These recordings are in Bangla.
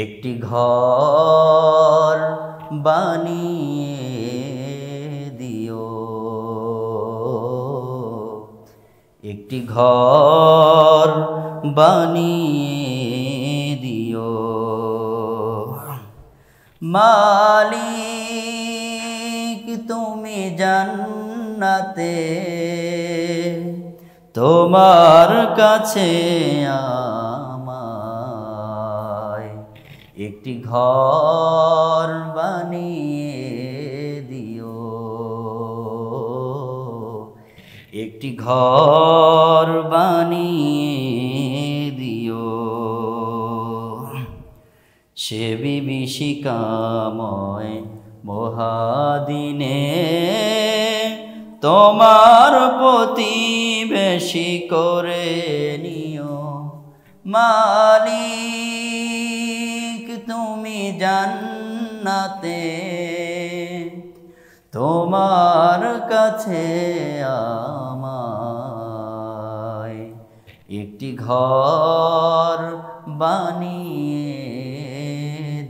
একটি ঘর বানিয়ে দিও, একটি ঘর বানিয়ে দিও। মালিক তুমি জান্নাতে তোমার কাছে আমায় একটি ঘর বানিয়ে দিও, একটি ঘর বানিয়ে দিও। সে বিভীষিকাময় মহাদিনে তোমার প্রতিবেশী করে নিও। মালিক তুমি জান্নাতে তোমার কাছে আমায় একটি ঘর বানিয়ে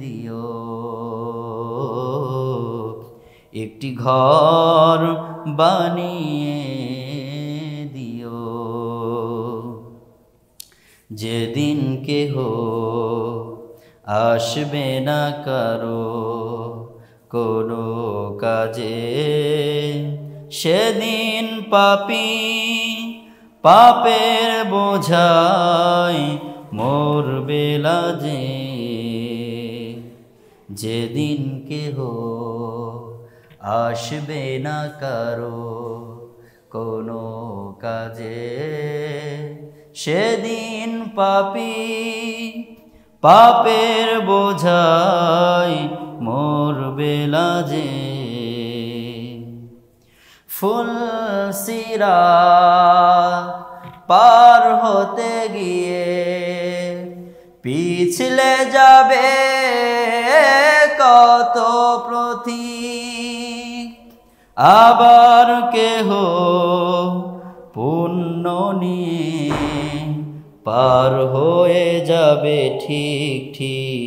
দিও, একটি ঘর বানিয়ে দিও। যেদিন কেহ আসবে না কারো কোনো কাজে, সেদিন পাপী পাপের বোঝায় মরবে লাজে। যেদিন কেহ আসবে না কারো কোনো কাজে, সেদিন পাপী পাপের বোঝায় মরবে লাজে। ফুলসিরাত পার হতে গিয়ে পিছলে যাবে কত পথিক, আবার কেহ পুণ্য নিয়ে পার হয়ে যাবে ঠিক ঠিক।